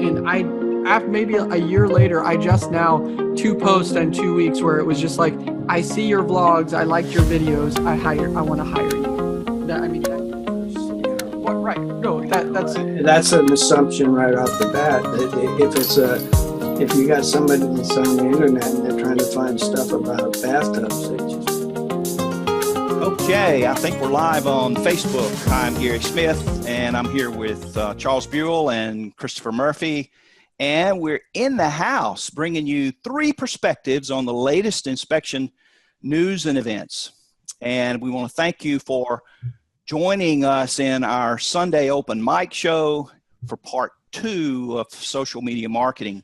And after maybe a year later, I just now 2 posts in 2 weeks where it was just like, I see your vlogs, I liked your videos, I want to hire you. What, right? No, that's an assumption right off the bat. If you got somebody that's on the internet and they're trying to find stuff about bathtubs, they just... Okay, I think we're live on Facebook. I'm Gary Smith, and I'm here with Charles Buell and Christopher Murphy, and we're in the house bringing you 3 perspectives on the latest inspection news and events. And we want to thank you for joining us in our Sunday open mic show for part 2 of social media marketing.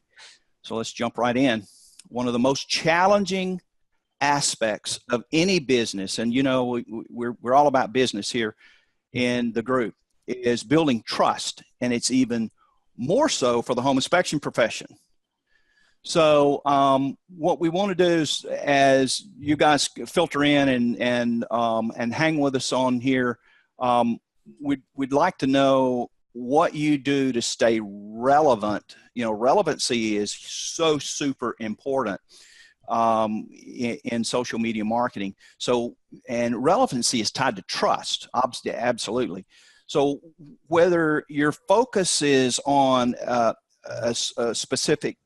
So let's jump right in. One of the most challenging aspects of any business, and you know, we're all about business here in the group, is building trust, and it's even more so for the home inspection profession. So what we want to do is, as you guys filter in and hang with us on here, we'd like to know what you do to stay relevant. You know, relevancy is so super important in social media marketing. So, and relevancy is tied to trust, absolutely. So whether your focus is on a specific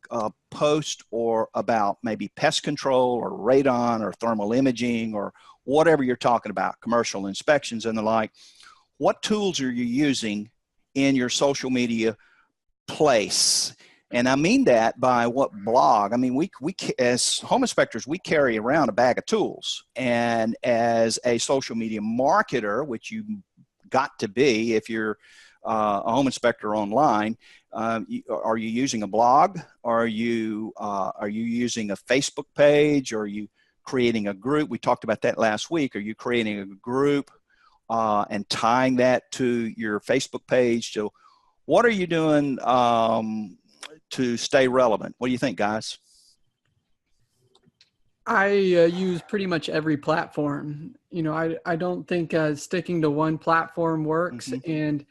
post or about maybe pest control or radon or thermal imaging or whatever you're talking about, commercial inspections and the like, what tools are you using in your social media place? And I mean that by what blog. I mean, we as home inspectors, we carry around a bag of tools. And as a social media marketer, which you got to be if you're a home inspector online, are you using a blog? Are you using a Facebook page? Are you creating a group? We talked about that last week. Are you creating a group and tying that to your Facebook page? So what are you doing to stay relevant? What do you think, guys? I use pretty much every platform. You know, I don't think sticking to one platform works. Mm-hmm. And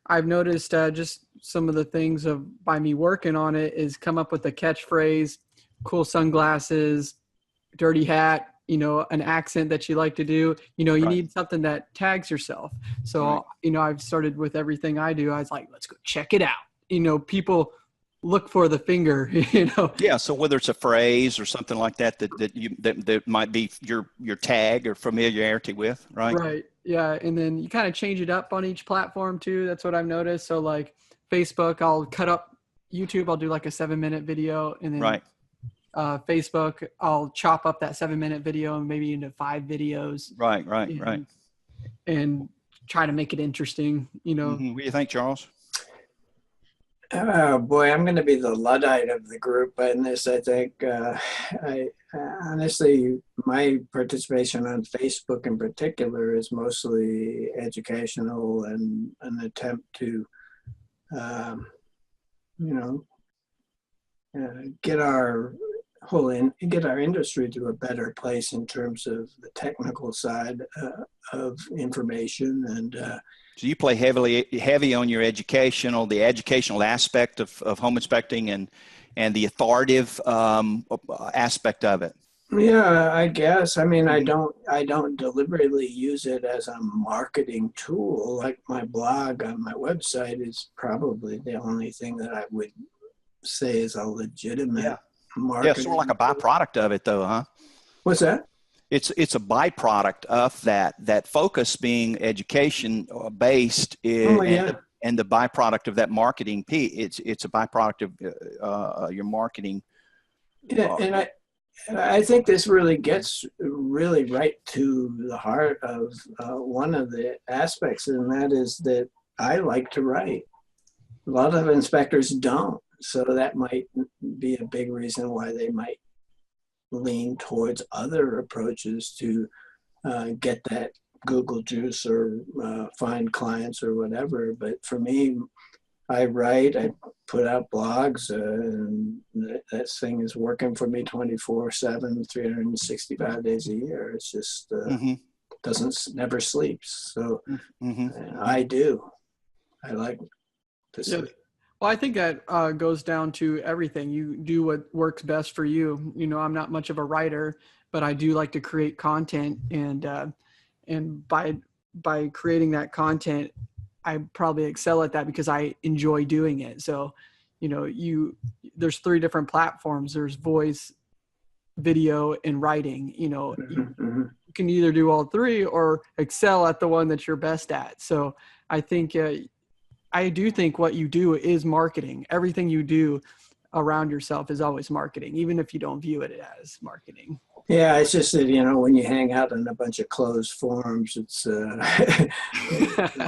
I've noticed just some of the things by me working on it is come up with a catchphrase, cool sunglasses, dirty hat, you know, an accent that you like to do. You know, you need something that tags yourself. So, you know, I've started with everything I do. I was like, let's go check it out. You know, people look for the finger, you know. Yeah. So whether it's a phrase or something like that might be your tag or familiarity with, right? Right. Yeah. And then you kind of change it up on each platform too. That's what I've noticed. So like Facebook, I'll cut up YouTube. I'll do like a 7-minute video, and then Facebook, I'll chop up that 7-minute video and maybe into 5 videos. Right. And try to make it interesting, you know. Mm-hmm. What do you think, Charles? Oh boy, I'm going to be the Luddite of the group in this. I think, honestly, my participation on Facebook in particular is mostly educational and an attempt to, get our industry to a better place in terms of the technical side of information. And so you play heavy on your the educational aspect of home inspecting and the authoritative aspect of it. Yeah, I guess. I mean, I don't deliberately use it as a marketing tool. Like my blog on my website is probably the only thing that I would say is a legitimate marketing. Yeah, sort of like a byproduct of it, though, huh? What's that? It's a byproduct of that focus being education based, and the byproduct of that marketing piece. It's a byproduct of your marketing. Yeah, and I think this really gets right to the heart of one of the aspects, and that is that I like to write. A lot of inspectors don't, so that might be a big reason why they might lean towards other approaches to get that Google juice or find clients or whatever. But for me, I write, I put out blogs, and that thing is working for me 24/7, 365 days a year. It's just never sleeps. So I like to sleep. Well, I think that goes down to everything. You do what works best for you. You know, I'm not much of a writer, but I do like to create content, and by creating that content, I probably excel at that because I enjoy doing it. So, you know, there's 3 different platforms. There's voice, video, and writing. You know, Mhm. you can either do all 3 or excel at the one that you're best at. So I think I do think what you do is marketing. Everything you do around yourself is always marketing, even if you don't view it as marketing. Yeah, it's just that, you know, when you hang out in a bunch of closed forums, it's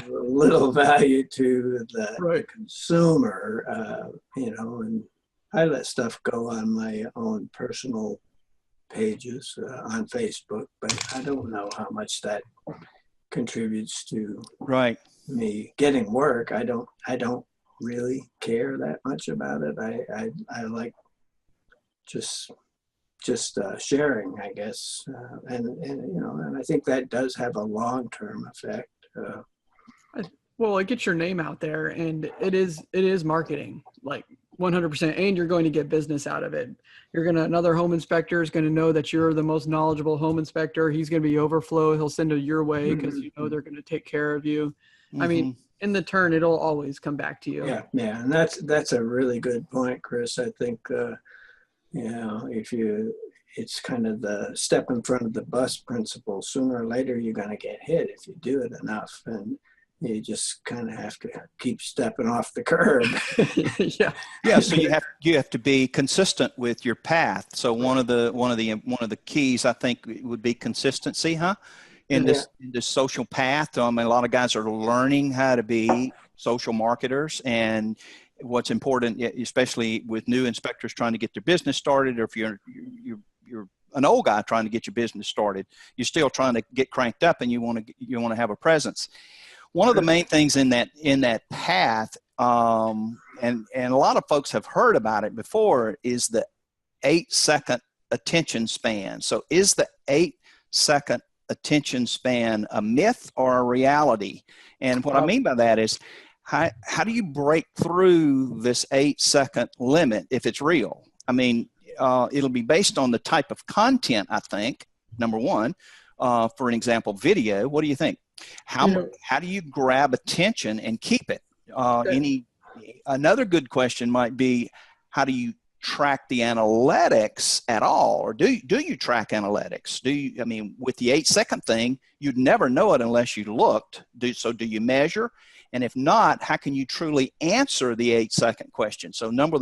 little value to the Right. consumer, you know, and I let stuff go on my own personal pages on Facebook, but I don't know how much that contributes to Right. me getting work. I don't really care that much about it. I like just sharing, I guess, and you know, and I think that does have a long-term effect. Well, it gets your name out there, and it is marketing, like 100%, and you're going to get business out of it. Another home inspector is going to know that you're the most knowledgeable home inspector. He's going to be overflow. He'll send it your way because you know they're going to take care of you. I mean, in the turn, it'll always come back to you. Yeah, and that's a really good point, Chris. I think you know, it's kind of the step in front of the bus principle. Sooner or later, you're going to get hit if you do it enough, and you just kind of have to keep stepping off the curb. Yeah. So you have to be consistent with your path. So one of the keys, I think, would be consistency, in this social path. A lot of guys are learning how to be social marketers, and what's important, especially with new inspectors trying to get their business started, or if you're an old guy trying to get your business started, you're still trying to get cranked up, and you want to have a presence. One of the main things in that path, and a lot of folks have heard about it before, is the 8-second attention span. So is the 8-second attention span a myth or a reality? And what I mean by that is, how do you break through this 8-second limit if it's real? I mean, it'll be based on the type of content, I think, number one. For an example, video. What do you think? How do you grab attention and keep it? Another good question might be, how do you track the analytics at all? Or do you track analytics? With the 8-second thing, you'd never know it unless you looked. So do you measure? And if not, how can you truly answer the 8-second question? So number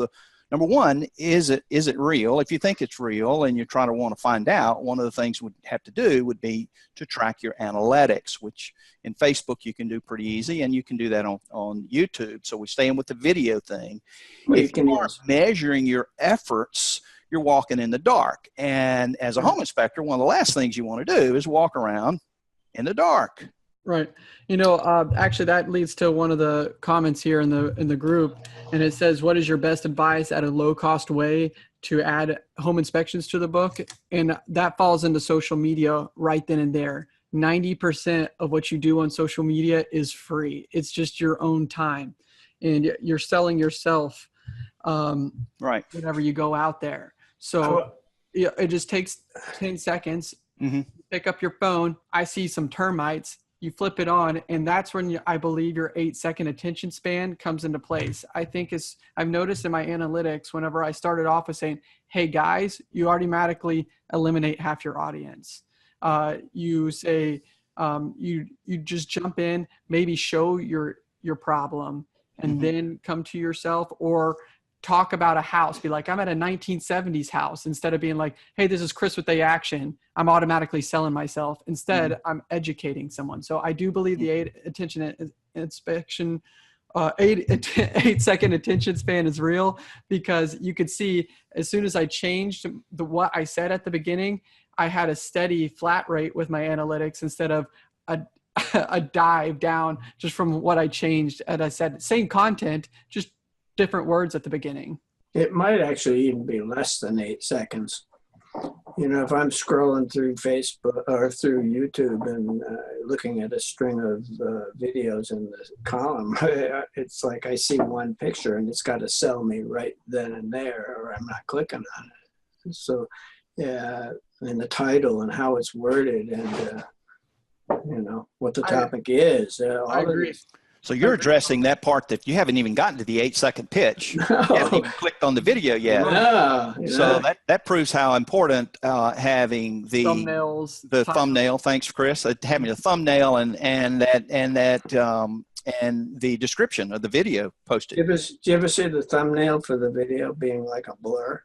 one, is it real? If you think it's real and you're trying to want to find out, one of the things we'd have to do would be to track your analytics, which in Facebook you can do pretty easy, and you can do that on YouTube. So we're staying with the video thing. If you aren't measuring your efforts, you're walking in the dark. And as a home inspector, one of the last things you want to do is walk around in the dark. Right. Actually, that leads to one of the comments here in the group, and it says, "What is your best advice at a low-cost way to add home inspections to the book?" And that falls into social media right then and there. 90% of what you do on social media is free. It's just your own time, and you're selling yourself, right, whenever you go out there. So it just takes 10 seconds. Pick up your phone. I see some termites. You flip it on, and that's when I believe your 8-second attention span comes into place. I think I've noticed in my analytics, whenever I started off with saying, "Hey guys," you automatically eliminate half your audience. You say, you just jump in, maybe show your problem, and then come to yourself, or talk about a house. Be like, "I'm at a 1970s house," instead of being like, "Hey, this is Chris with the action." I'm automatically selling myself. Instead, I'm educating someone. So I do believe the 8-second attention span is real, because you could see as soon as I changed what I said at the beginning, I had a steady flat rate with my analytics instead of a dive down just from what I changed. And I said, same content, just different words at the beginning. It might actually even be less than 8 seconds. if I'm scrolling through Facebook or through YouTube and looking at a string of videos in the column, it's like I see one picture and it's got to sell me right then and there, or I'm not clicking on it. So, yeah, and the title and how it's worded and what the topic is. I agree. So you're addressing that part that you haven't even gotten to the 8-second pitch. No. You haven't even clicked on the video yet. No, So that proves how important having the thumbnails, the thumbnail. Thanks, Chris. Having a thumbnail and the description of the video posted. Do you ever see the thumbnail for the video being like a blur?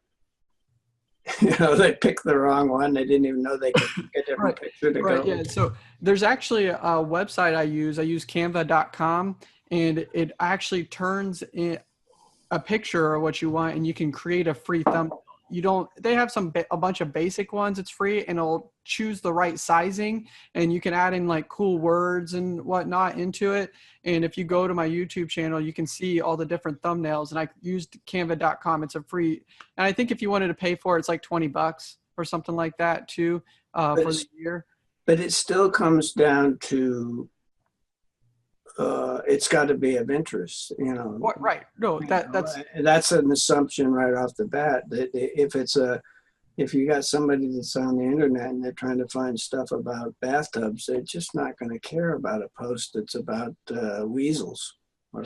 They picked the wrong one. They didn't even know they could pick a different picture to go. Yeah. So there's actually a website I use canva.com, and it actually turns in a picture of what you want, and you can create a free thumbnail. They have a bunch of basic ones. It's free, and it'll choose the right sizing, and you can add in like cool words and whatnot into it. And if you go to my YouTube channel, you can see all the different thumbnails, and I used canva.com. It's a free, and I think if you wanted to pay for it, it's like $20 or something like that too, for the year. But it still comes down to, it's got to be of interest, Right. No, that's an assumption right off the bat. That if you got somebody that's on the internet and they're trying to find stuff about bathtubs, they're just not going to care about a post that's about weasels or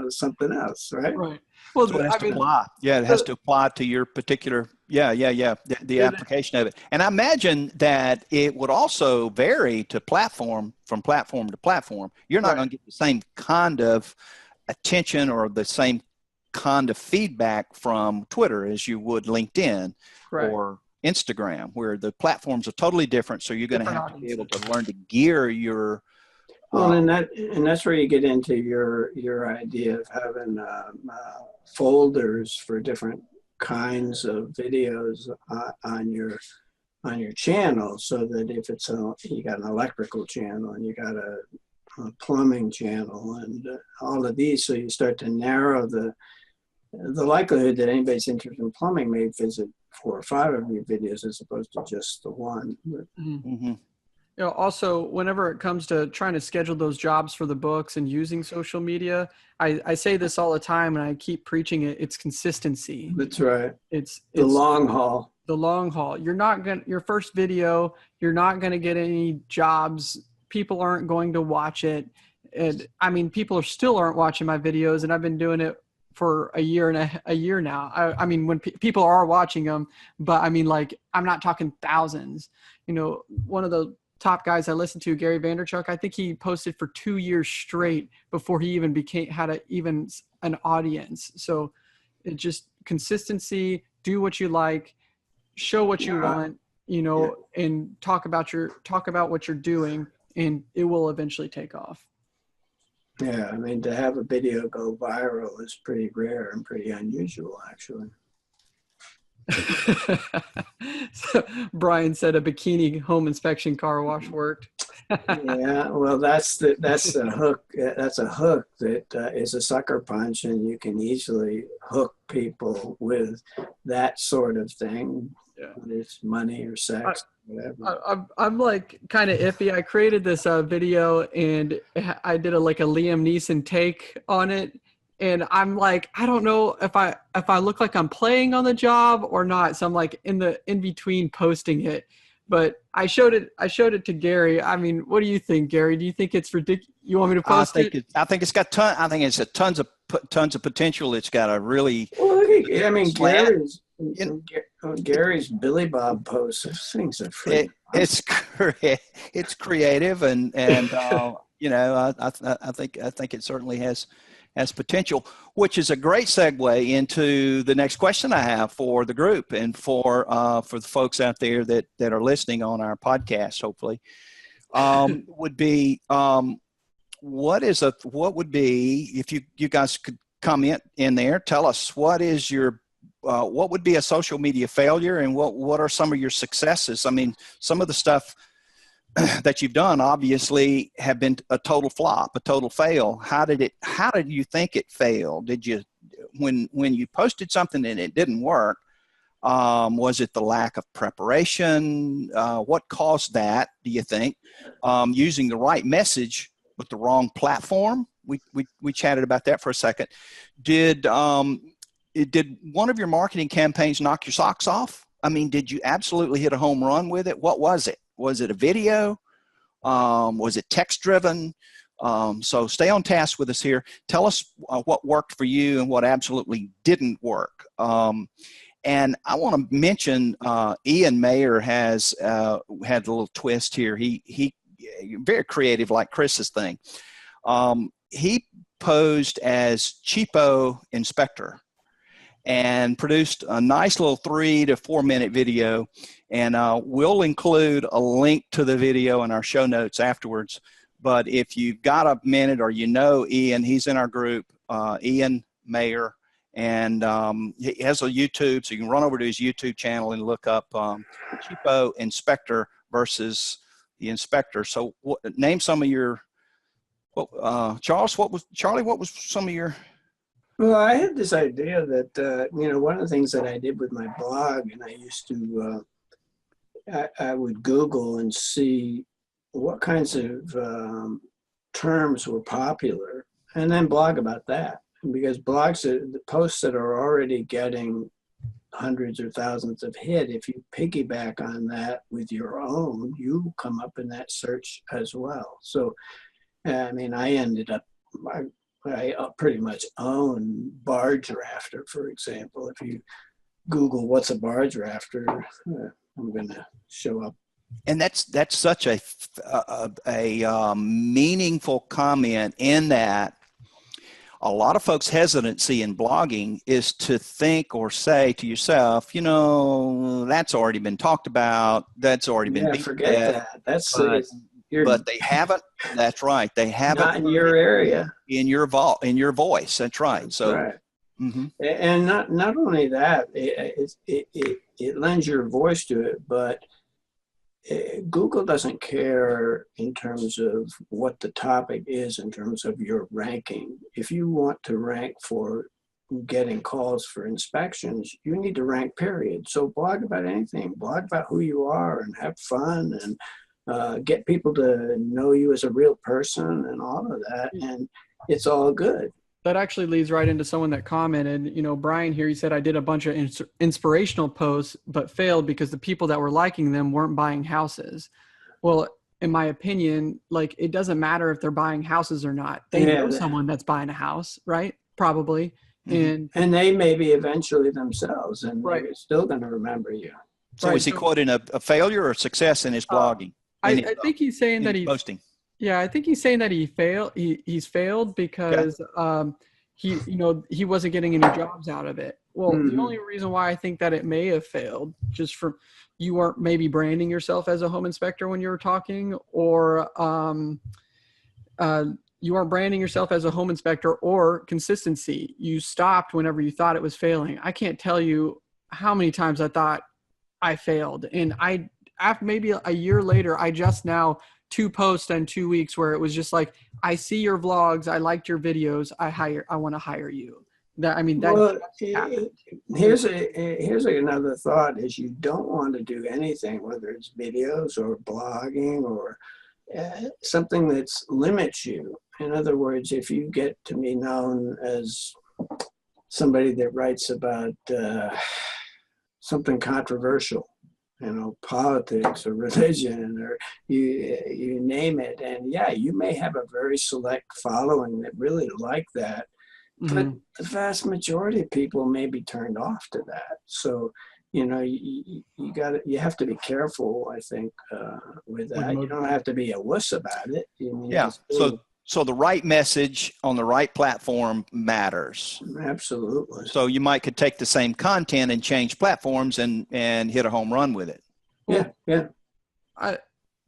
something else, right? Right. Well, so it has to apply. Yeah, it has to apply to your particular. The application of it. And I imagine that it would also vary from platform to platform. You're not going to get the same kind of attention or the same kind of feedback from Twitter as you would LinkedIn or Instagram, where the platforms are totally different. So you're going to have to be able to learn to gear your. Well, and that's where you get into your idea of having folders for different kinds of videos on your channel, so that if you got an electrical channel and you got a plumbing channel and all of these, so you start to narrow the likelihood that anybody's interested in plumbing may visit 4 or 5 of your videos as opposed to just the one. Mm-hmm. Also, whenever it comes to trying to schedule those jobs for the books and using social media, I say this all the time and I keep preaching it. It's consistency. That's right. It's the long haul. The long haul. Your first video, you're not going to get any jobs. People aren't going to watch it. And I mean, people still aren't watching my videos, and I've been doing it for a year now. I mean, when people are watching them, but I mean, like, I'm not talking thousands. One of the top guys I listened to, Gary Vaynerchuk, I think he posted for 2 years straight before he even had an audience. So it just consistency, do what you like, show what you want, and talk about what you're doing, and it will eventually take off. Yeah, I mean, to have a video go viral is pretty rare and pretty unusual, actually. So Brian said a bikini home inspection car wash worked. Yeah, well, that's the hook. That's a hook that is a sucker punch, and you can easily hook people with that sort of thing. Yeah. Whether it's money or sex, whatever. I'm like kind of iffy. I created this video and I did a Liam Neeson take on it. And I'm like, I don't know if I look like I'm playing on the job or not. So I'm like in between posting it. But I showed it to Gary. I mean, what do you think, Gary? Do you think it's ridiculous? You want me to post it? I think it's got tons of potential. It's got a really. Well, I mean, Gary's Billy Bob posts. Those things are free. It's creative, and I think it certainly has potential, which is a great segue into the next question I have for the group and for the folks out there that are listening on our podcast, hopefully, would be what would be, if you guys could comment in there, tell us what would be a social media failure and what are some of your successes? I mean, some of the stuff that you've done obviously have been a total flop, a total fail. How did you think it failed? Did you, when you posted something and it didn't work, Was it the lack of preparation? What caused that, do you think? Using the right message with the wrong platform? We chatted about that for a second. Did one of your marketing campaigns knock your socks off? I mean, did you absolutely hit a home run with it? What was it? Was it a video? Was it text driven? So stay on task with us here. Tell us what worked for you and what absolutely didn't work. And I want to mention Ian Mayer has had a little twist here. He very creative, like Chris's thing. He posed as Cheapo Inspector and produced a nice little 3 to 4 minute video. And we'll include a link to the video in our show notes afterwards. But if you've got a minute or you know Ian, he's in our group, Ian Mayer. And he has a YouTube, so you can run over to his YouTube channel and look up Cheapo Inspector versus the Inspector. So name some of your, Charles, what was some of your? Well, I had this idea that, one of the things that I did with my blog, and I used to, I would Google and see what kinds of terms were popular and then blog about that. Because blogs, the posts that are already getting hundreds or thousands of hit, if you piggyback on that with your own, you come up in that search as well. So, I mean, I ended up, I pretty much own Barge Rafter, for example. If you Google what's a barge rafter, I'm going to show up. And that's such a meaningful comment in that a lot of folks' hesitancy in blogging is to think or say to yourself, that's already been talked about. That's already been beat. Forget that. That's but they haven't. That's right. They haven't. Not in your area. In your voice. That's right. So, right. Mm-hmm. And not only that, it lends your voice to it, but Google doesn't care in terms of what the topic is in terms of your ranking. If you want to rank for getting calls for inspections, you need to rank, period. So blog about anything, blog about who you are and have fun and get people to know you as a real person and all of that. And it's all good. That actually leads right into someone that commented, Brian here, he said, I did a bunch of inspirational posts, but failed because the people that were liking them weren't buying houses. Well, in my opinion, it doesn't matter if they're buying houses or not. They know someone that's buying a house, right? Probably. Mm-hmm. And they may be eventually themselves, and they're still going to remember you. So is he quoting a failure or success in his blogging? I think he's saying that he's posting. Yeah, I think he's saying that he failed. He's failed because he wasn't getting any jobs out of it. Well, the only reason why I think that it may have failed, just from you weren't maybe branding yourself as a home inspector when you were talking, or you weren't branding yourself as a home inspector, or consistency. You stopped whenever you thought it was failing. I can't tell you how many times I thought I failed, and after maybe a year later, I just now 2 posts in 2 weeks where it was just like, I see your vlogs, I liked your videos, I want to hire you. Here's another thought: is you don't want to do anything, whether it's videos or blogging or something that limits you. In other words, if you get to be known as somebody that writes about something controversial, politics or religion, or you name it. And you may have a very select following that really like that, but the vast majority of people may be turned off to that. So, you have to be careful, I think, with that. You don't have to be a wuss about it. So the right message on the right platform matters. Absolutely. So you could take the same content and change platforms and hit a home run with it. Yeah. I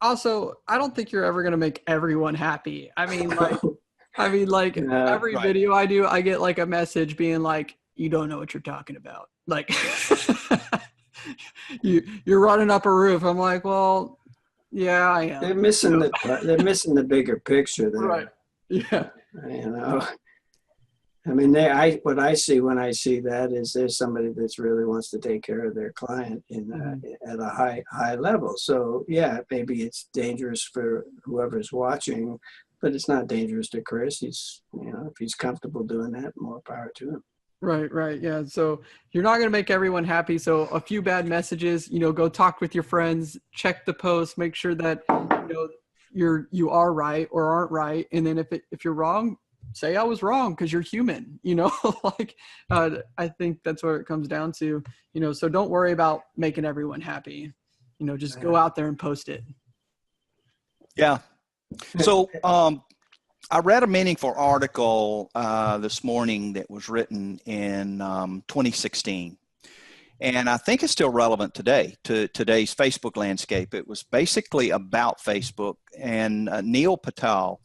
don't think you're ever going to make everyone happy. Every video I do, I get a message being like, you don't know what you're talking about. You're running up a roof. I'm like, well, yeah, I am. They're missing the bigger picture there. Right. Yeah. I mean, what I see when I see that is there's somebody that's really wants to take care of their client at a high level. So yeah, maybe it's dangerous for whoever's watching, but it's not dangerous to Chris. He's, if he's comfortable doing that, more power to him. Right. Yeah. So you're not going to make everyone happy. So a few bad messages, go talk with your friends, check the post, make sure that, you are right or aren't right. And then if you're wrong, say I was wrong, because you're human, I think that's what it comes down to, so don't worry about making everyone happy, just go out there and post it. Yeah. So, I read a meaningful article this morning that was written in 2016, and I think it's still relevant today to today's Facebook landscape. It was basically about Facebook, and Neil Patel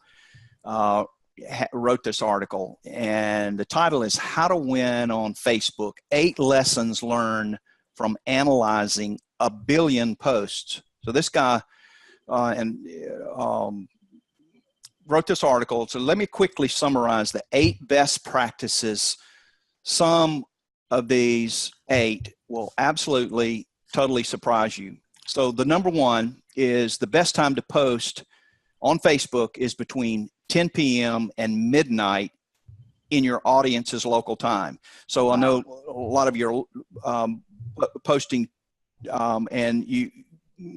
wrote this article, and the title is "How to Win on Facebook: 8 Lessons Learned from Analyzing a Billion Posts." So this guy wrote this article. So let me quickly summarize the 8 best practices. Some of these 8 will absolutely, totally surprise you. So the number 1 is the best time to post on Facebook is between 10 p.m. and midnight in your audience's local time. So I know a lot of you are posting, and you,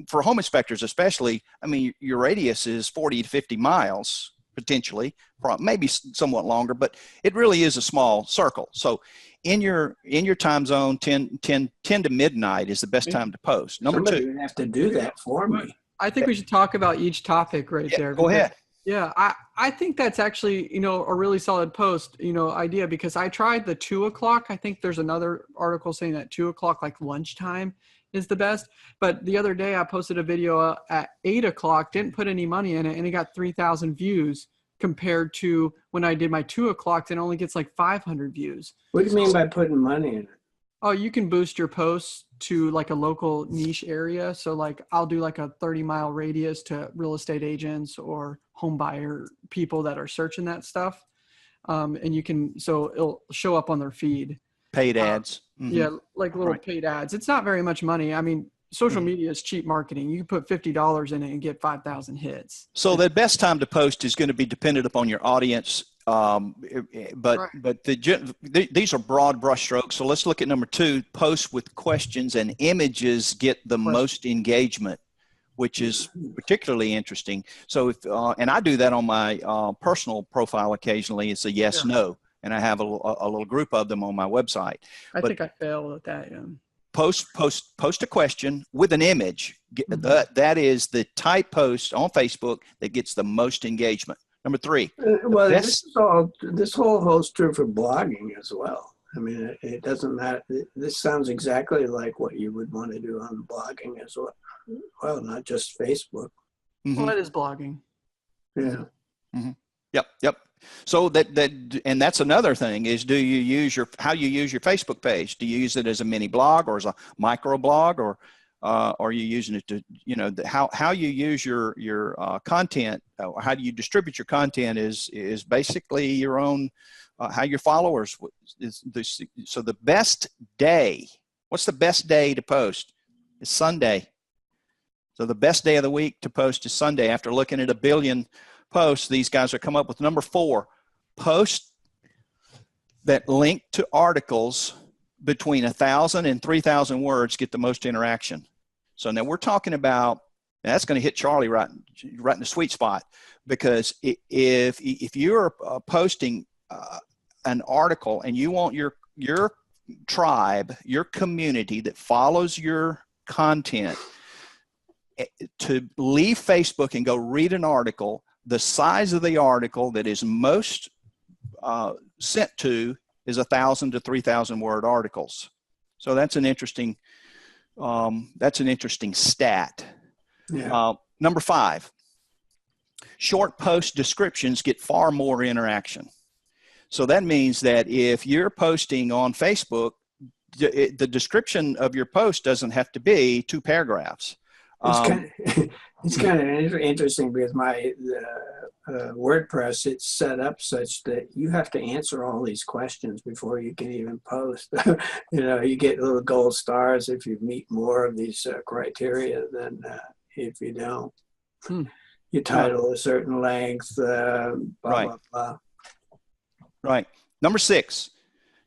for home inspectors especially, I mean, your radius is 40 to 50 miles potentially, maybe somewhat longer, but it really is a small circle. So in your time zone, 10 to midnight is the best time to post. Number 2. Somebody would have to do that for me. I think we should talk about each topic there. Go ahead. Yeah, I think that's actually, a really solid post, idea, because I tried the 2 o'clock. I think there's another article saying that 2 o'clock, like lunchtime, is the best. But the other day I posted a video at 8 o'clock, didn't put any money in it, and it got 3,000 views, compared to when I did my 2 o'clock, it only gets like 500 views. What do you mean by putting money in it? Oh, you can boost your posts to like a local niche area. So like I'll do like a 30-mile radius to real estate agents or home buyer people that are searching that stuff. And you can, so it'll show up on their feed. Paid ads. Yeah, like little paid ads. It's not very much money. I mean, social media is cheap marketing. You can put $50 in it and get 5,000 hits. So the best time to post is going to be dependent upon your audience. But these are broad brushstrokes. So let's look at number 2. Post with questions and images get the most engagement, which is particularly interesting. So if and I do that on my personal profile occasionally. It's a yes, no, and I have a little group of them on my website. I think I failed at that. Yeah. Post a question with an image. That is the type post on Facebook that gets the most engagement. Number 3. Well, this whole holds true for blogging as well. I mean, it doesn't matter. This sounds exactly like what you would want to do on blogging as well. Well, not just Facebook. Well, it is blogging. Yeah. Yep. So and that's another thing is, do you use how you use your Facebook page? Do you use it as a mini blog or as a micro blog, or are you using it to, how you use your content, or how do you distribute your content is basically your own, how your followers so the best day, what's the best day to post? It's Sunday. So the best day of the week to post is Sunday. After looking at 1 billion posts, these guys are come up with number 4, post that link to articles between 1,000 and 3,000 words get the most interaction. So now we're talking about, that's going to hit Charlie right in the sweet spot, because if you're posting an article and you want your tribe, your community that follows your content to leave Facebook and go read an article, the size of the article that is most sent to is 1,000 to 3,000 word articles. So that's an interesting stat. Yeah. Number 5, short post descriptions get far more interaction. So that means that if you're posting on Facebook, the description of your post doesn't have to be 2 paragraphs. It's kind of interesting because my WordPress, it's set up such that you have to answer all these questions before you can even post. You get little gold stars if you meet more of these criteria than if you don't. Your title a certain length, blah, blah, blah. Right. Number 6,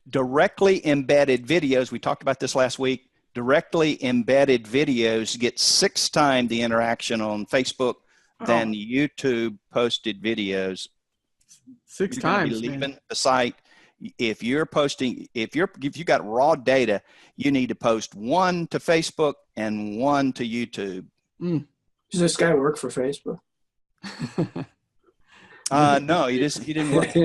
directly embedded videos. We talked about this last week. Directly embedded videos get 6 times the interaction on Facebook than YouTube posted videos. 6 times. Leaving the site. If you're posting, if you got raw data, you need to post 1 to Facebook and 1 to YouTube. Does this guy work for Facebook? No, he didn't work.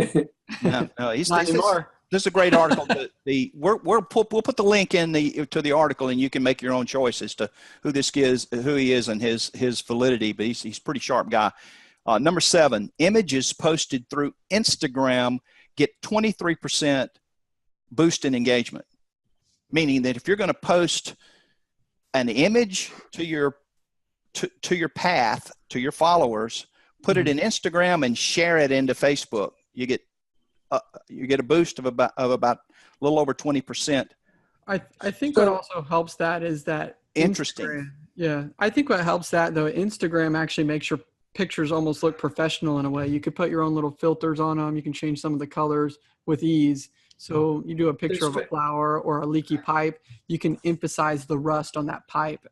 No, he's not anymore. This is a great article. We'll put the link in to the article, and you can make your own choice as to who he is, and his validity. But he's a pretty sharp guy. Number 7, images posted through Instagram get 23% boost in engagement. Meaning that if you're going to post an image to your path, to your followers, put it in Instagram and share it into Facebook, you get a boost of about a little over 20%. I think what also helps that is that interesting. Instagram, I think what helps that though, Instagram actually makes your pictures almost look professional in a way. You could put your own little filters on them. You can change some of the colors with ease. So you do a picture of a flower or a leaky pipe, you can emphasize the rust on that pipe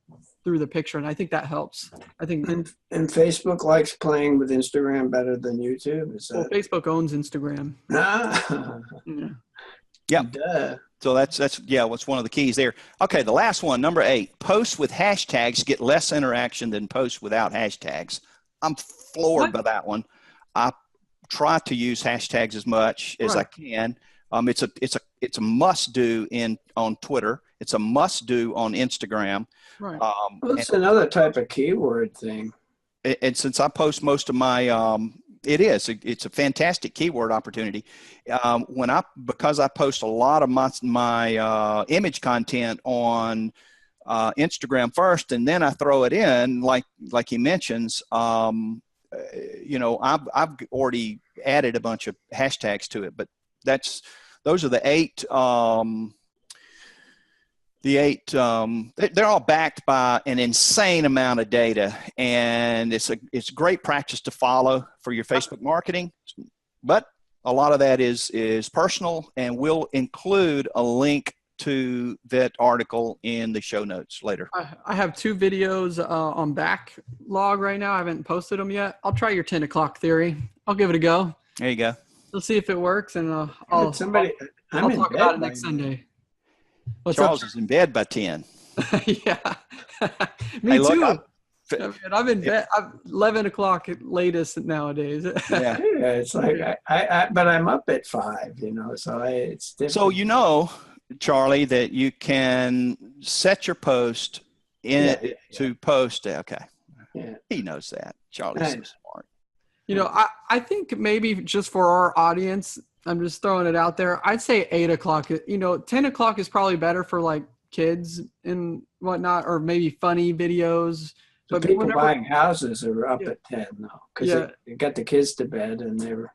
through the picture. And I think that helps. I think. And Facebook likes playing with Instagram better than YouTube. Facebook owns Instagram. Yeah. Duh. So that's what's one of the keys there. Okay, the last one, number 8, posts with hashtags get less interaction than posts without hashtags. I'm floored by that one. I try to use hashtags as much as I can. It's a must do on Twitter. It's a must do on Instagram. Right. It's another type of keyword thing. And since I post most of my, it's a fantastic keyword opportunity. Because I post a lot of my image content on Instagram first, and then I throw it in, like he mentions. I've already added a bunch of hashtags to it, but those are the 8. They're all backed by an insane amount of data, and it's great practice to follow for your Facebook marketing. But a lot of that is personal, and we'll include a link to that article in the show notes later. I have 2 videos on backlog right now. I haven't posted them yet. I'll try your 10 o'clock theory. I'll give it a go. There you go. We'll see if it works, and I'll talk about it next Sunday. Charles is in bed by 10. Yeah. Me too. I'm in bed. 11 o'clock at latest nowadays. Yeah, it's like but I'm up at 5. So it's different. So Charlie, that you can set your post to post. Okay. Yeah. He knows that. Charlie's so smart. I think maybe just for our audience, I'm just throwing it out there, I'd say 8 o'clock. 10 o'clock is probably better for like kids and whatnot, or maybe funny videos. So but people buying houses are up at 10 though, because they got the kids to bed and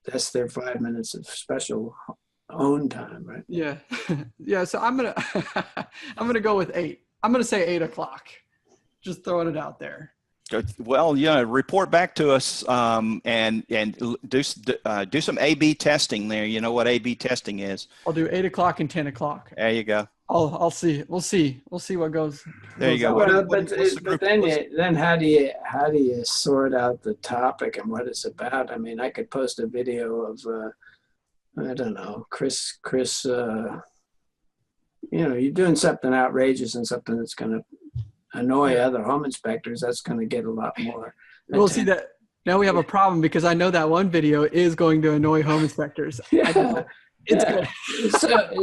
that's their 5 minutes of special own time, right? Yeah. Yeah. So I'm gonna go with 8. I'm gonna say 8 o'clock. Just throwing it out there. Well, report back to us and do some A/B testing there. You know what A/B testing is? I'll do 8 o'clock and 10 o'clock. There you go. I'll see. We'll see what goes. There you go. But then how do you sort out the topic and what it's about? I mean, I could post a video of I don't know, Chris. You're doing something outrageous and something that's going to annoy other home inspectors. That's going to get a lot more. We'll see that. Now we have a problem because I know that one video is going to annoy home inspectors. It's good.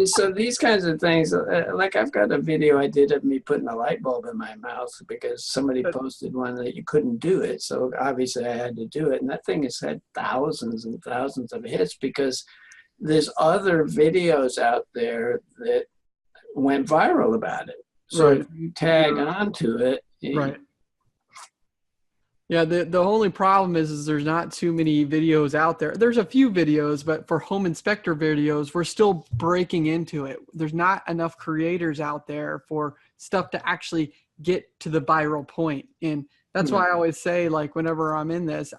So these kinds of things, like I've got a video I did of me putting a light bulb in my mouth because somebody posted one that you couldn't do it. So obviously I had to do it. And that thing has had thousands and thousands of hits because there's other videos out there that went viral about it. So if you tag onto it, Right. Yeah, the only problem is there's not too many videos out there. There's a few videos, but for home inspector videos, we're still breaking into it. There's not enough creators out there for stuff to actually get to the viral point. And that's why I always say, like, whenever I'm in this,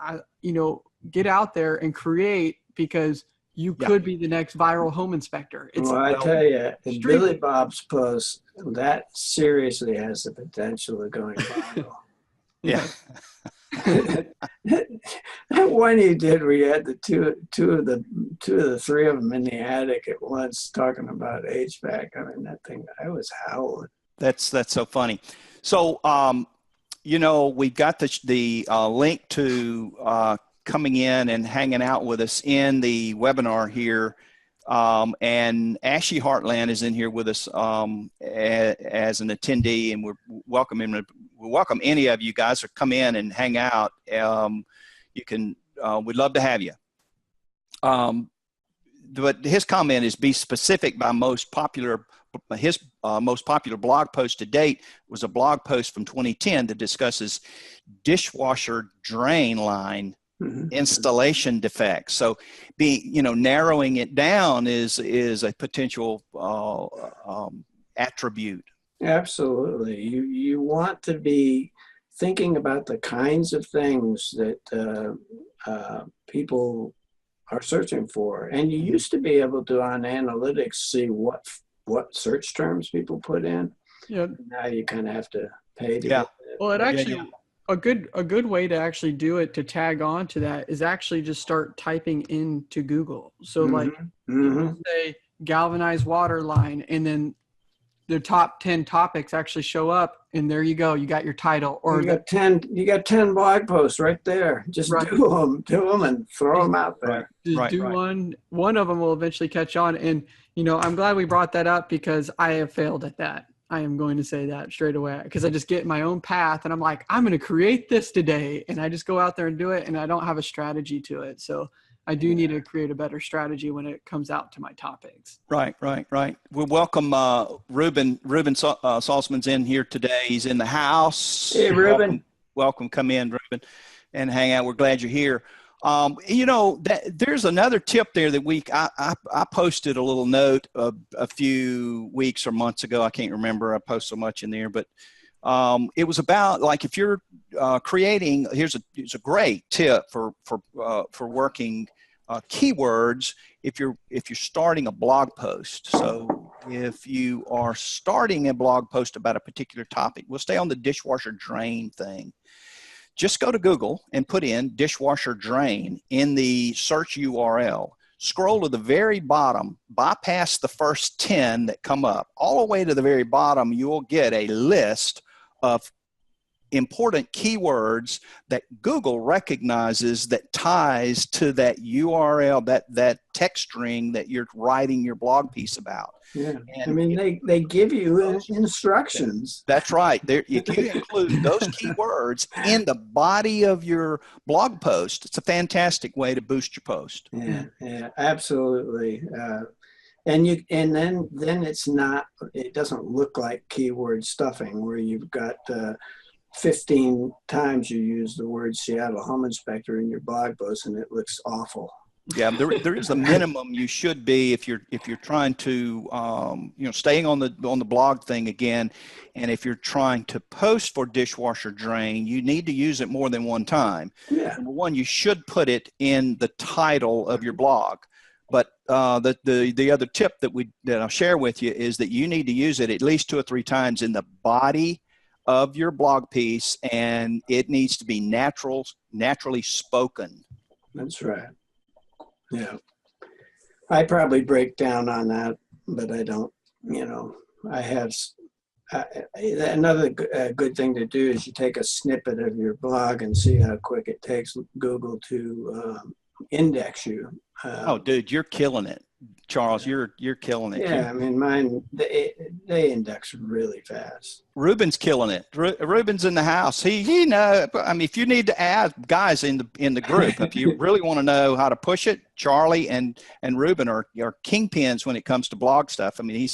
get out there and create, because you could be the next viral home inspector. Well, I tell you, in Billy Bob's post, that seriously has the potential of going viral. Yeah. That one you did where you had the two of the three of them in the attic at once talking about HVAC. I mean, that thing, I was howling. That's so funny. So, we've got the link to coming in and hanging out with us in the webinar here. And Ashley Heartland is in here with us as an attendee, and we're welcoming. We welcome any of you guys to come in and hang out. You can. We'd love to have you. But his comment is, be specific by most popular. His most popular blog post to date was a blog post from 2010 that discusses dishwasher drain line installation defects. So narrowing it down is a potential attribute. Absolutely. You want to be thinking about the kinds of things that people are searching for. And you used to be able to, on analytics, see what search terms people put in. Yeah. Now you kind of have to pay to get it. Well, it actually a good way to actually do it, to tag on to that, is actually just start typing into Google. So say galvanized water line, and then the top 10 topics actually show up, and there you go. You got your title. Or you got 10 blog posts right there. Just do them and throw them out there. Just do one. One of them will eventually catch on. And, I'm glad we brought that up, because I have failed at that. I am going to say that straight away, because I just get in my own path and I'm like, I'm going to create this today. And I just go out there and do it, and I don't have a strategy to it. So I do need to create a better strategy when it comes out to my topics. Right. We welcome Ruben Salzman's in here today. He's in the house. Hey, Ruben. Welcome. Come in, Ruben, and hang out. We're glad you're here. There's another tip there that I posted a little note a few weeks or months ago. I can't remember. I post so much in there, but it was about, like, if you're creating, here's a great tip for working keywords if you're starting a blog post. So if you are starting a blog post about a particular topic, we'll stay on the dishwasher drain thing. Just go to Google and put in dishwasher drain in the search URL. Scroll to the very bottom, bypass the first 10 that come up. All the way to the very bottom, you will get a list of important keywords that Google recognizes that ties to that URL, that text string that you're writing your blog piece about. Yeah, and they give you instructions. That's right. If you include those keywords in the body of your blog post, it's a fantastic way to boost your post. Yeah, absolutely. And then it doesn't look like keyword stuffing, where you've got 15 times you use the word Seattle Home Inspector in your blog post, and it looks awful. Yeah, there is a minimum you should be if you're trying to staying on the blog thing again, and if you're trying to post for dishwasher drain, you need to use it more than one time. Yeah. Number one, you should put it in the title of your blog. But the other tip that I'll share with you is that you need to use it at least 2 or 3 times in the body of your blog piece, and it needs to be naturally spoken. That's right. Yeah. I probably break down on that, but I don't, I have, another good thing to do is you take a snippet of your blog and see how quick it takes Google to index you. Oh, dude, you're killing it. Charles, you're killing it. Yeah, I mean, mine, they index really fast. Ruben's killing it. Ruben's in the house. If you need to add guys in the group, if you really want to know how to push it, Charlie and Ruben are kingpins when it comes to blog stuff. I mean,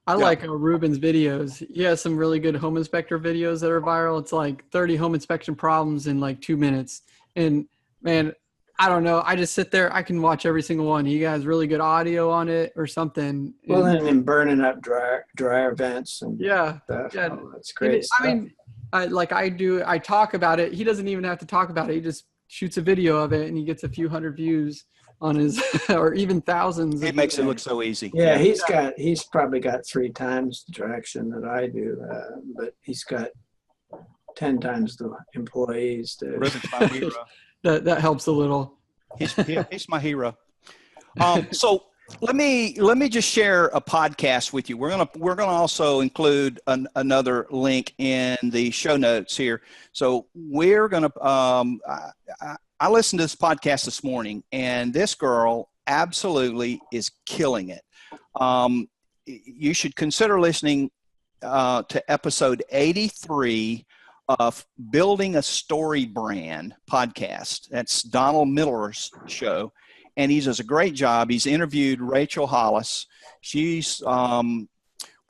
I like Ruben's videos. He has some really good home inspector videos that are viral. It's like 30 home inspection problems in like 2 minutes. And man, I don't know. I just sit there. I can watch every single one. He has really good audio on it or something. Well, and then burning up dryer vents and yeah, stuff. yeah. Oh, that's great stuff. I mean, I talk about it. He doesn't even have to talk about it. He just shoots a video of it and he gets a few hundred views on his, or even thousands. It makes it look so easy. Yeah, he's probably got 3 times the traction that I do, but he's got 10 times the employees. Ruben's my hero. That helps a little. He's my hero. So let me just share a podcast with you. We're gonna also include another link in the show notes here. So we're gonna. I listened to this podcast this morning, and this girl absolutely is killing it. You should consider listening to episode 83 of Building a Story Brand podcast. That's Donald Miller's show, and he does a great job. He's interviewed Rachel Hollis. She's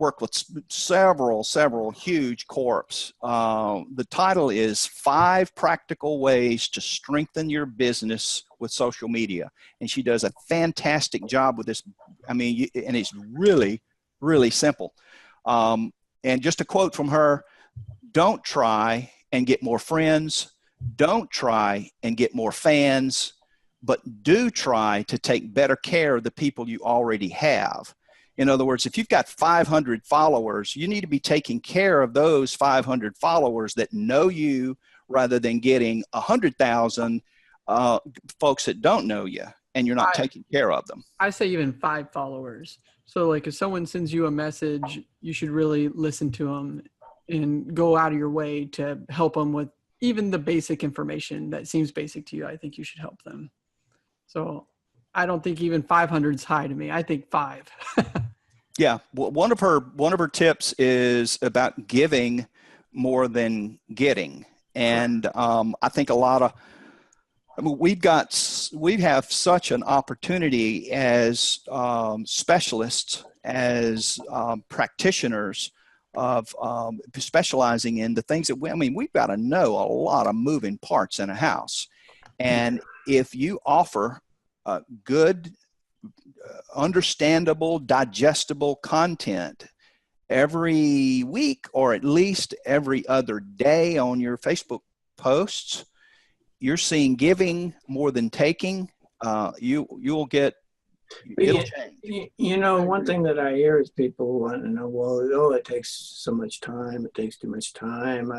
worked with several huge corps. The title is 5 Practical Ways to Strengthen Your Business with Social Media, and she does a fantastic job with this. I mean, and it's really, really simple. And just a quote from her: "Don't try and get more friends. Don't try and get more fans, but do try to take better care of the people you already have." In other words, if you've got 500 followers, you need to be taking care of those 500 followers that know you rather than getting 100,000 folks that don't know you and you're not taking care of them. I say even 5 followers. So like if someone sends you a message, you should really listen to them and go out of your way to help them with even the basic information that seems basic to you. I think you should help them. So I don't think even 500 is high to me. I think 5. Yeah. Well, one of her tips is about giving more than getting. And I think we have such an opportunity as specialists, as practitioners of specializing in the things that we've got to know a lot of moving parts in a house. And if you offer good, understandable, digestible content every week, or at least every other day on your Facebook posts, you're seeing giving more than taking. You'll get. It'll change. One thing that I hear is people want to know, well, it takes so much time. It takes too much time.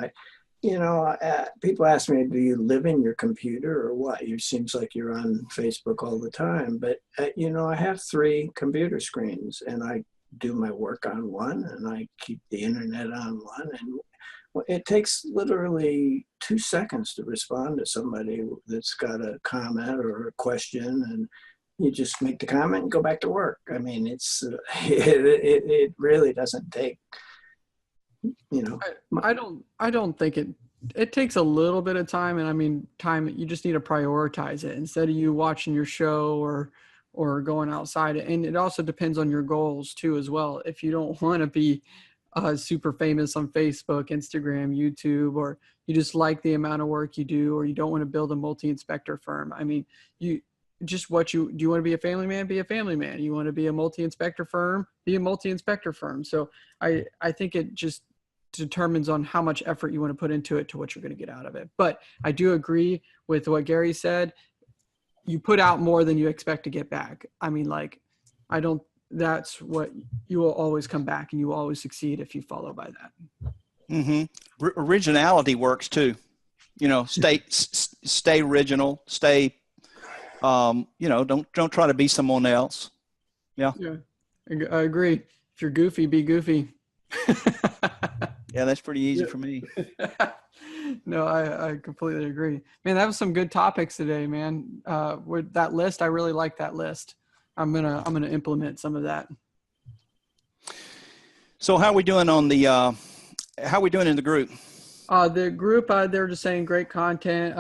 People ask me, do you live in your computer or what? It seems like you're on Facebook all the time. But, I have 3 computer screens, and I do my work on one, and I keep the internet on one. And it takes literally 2 seconds to respond to somebody that's got a comment or a question, and you just make the comment and go back to work. I mean, it really doesn't take, I don't think it takes a little bit of time. And I mean, time, you just need to prioritize it instead of you watching your show or going outside. And it also depends on your goals too, as well. If you don't want to be super famous on Facebook, Instagram, YouTube, or you just like the amount of work you do, or you don't want to build a multi-inspector firm. I mean, do you want to be a family man? Be a family man. You want to be a multi-inspector firm? Be a multi-inspector firm. So I think it just determines on how much effort you want to put into it to what you're going to get out of it. But I do agree with what Gary said. You put out more than you expect to get back. I mean, that's what you will always come back, and you will always succeed if you follow by that. Mm-hmm. Originality works too. Stay original, stay, don't try to be someone else. Yeah. I agree. If you're goofy, be goofy. Yeah, that's pretty easy for me. No, I completely agree. Man, that was some good topics today, man. With that list, I really like that list. I'm gonna implement some of that. So how are we doing on the how are we doing in the group? The group, they're just saying great content.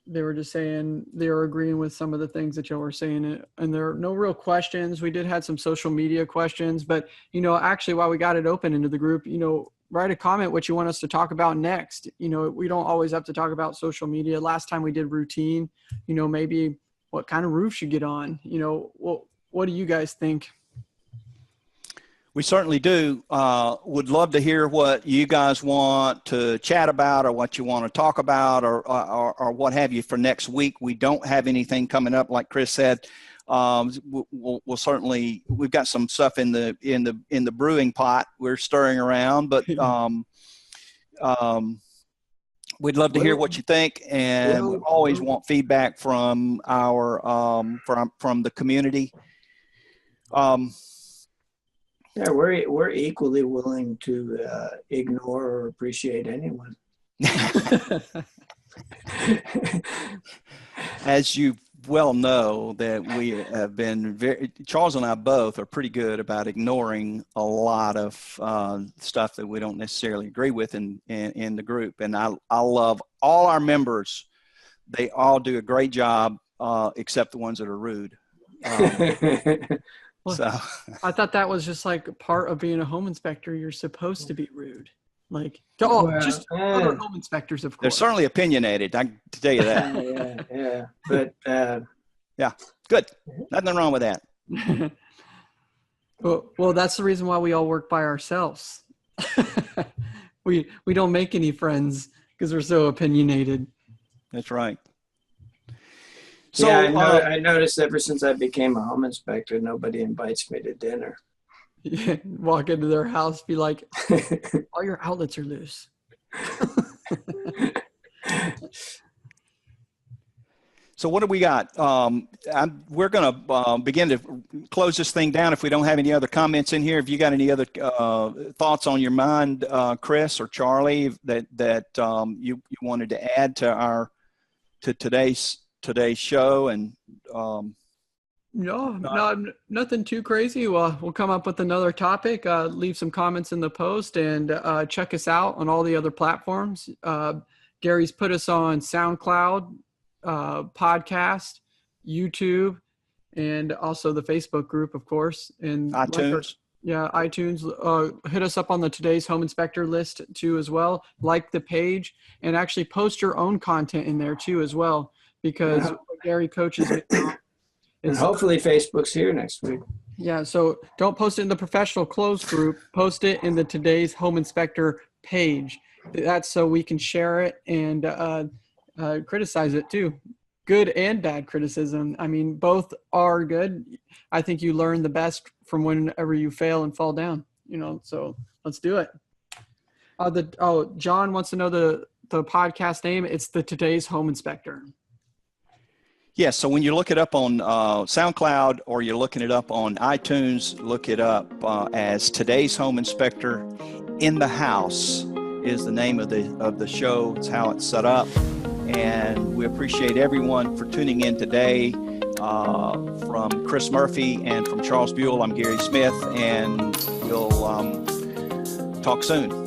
they were just saying they were agreeing with some of the things that y'all were saying, and there are no real questions. We did have some social media questions, but actually while we got it open into the group, write a comment what you want us to talk about next. We don't always have to talk about social media. Last time we did routine, maybe what kind of roof you get on, what do you guys think? We certainly do. Would love to hear what you guys want to chat about, or what you want to talk about, or what have you for next week. We don't have anything coming up, like Chris said. We'll certainly, we've got some stuff in the brewing pot we're stirring around, but we'd love to hear what you think, and we always want feedback from our from the community. Yeah, we're equally willing to ignore or appreciate anyone. As you well know, that we have been Charles and I both are pretty good about ignoring a lot of stuff that we don't necessarily agree with in the group. And I love all our members. They all do a great job, except the ones that are rude. Well, so I thought that was just like part of being a home inspector. You're supposed to be rude. Like, just other home inspectors, of course. They're certainly opinionated, I can tell you that. yeah. But yeah, good. Nothing wrong with that. Well, that's the reason why we all work by ourselves. We don't make any friends because we're so opinionated. That's right. So yeah, I noticed ever since I became a home inspector, nobody invites me to dinner. Yeah, walk into their house, be like, all your outlets are loose. So what do we got? We're going to begin to close this thing down. If we don't have any other comments in here, if you got any other thoughts on your mind, Chris or Charlie, that you wanted to add to today's show, and no, nothing too crazy. Well, we'll come up with another topic. Leave some comments in the post, and check us out on all the other platforms. Gary's put us on SoundCloud, podcast, YouTube, and also the Facebook group, of course, and iTunes. iTunes. Hit us up on the Today's Home Inspector list too, as well. Like the page, and actually post your own content in there too, as well. Because Gary coaches me. And hopefully Facebook's here next week. Yeah, so don't post it in the professional closed group. Post it in the Today's Home Inspector page. That's so we can share it and criticize it too. Good and bad criticism. I mean, both are good. I think you learn the best from whenever you fail and fall down. So let's do it. John wants to know the podcast name. It's the Today's Home Inspector. Yes, so when you look it up on SoundCloud, or you're looking it up on iTunes, look it up as Today's Home Inspector in the House is the name of the show. It's how it's set up. And we appreciate everyone for tuning in today. From Chris Murphy and from Charles Buell, I'm Gary Smith, and we'll talk soon.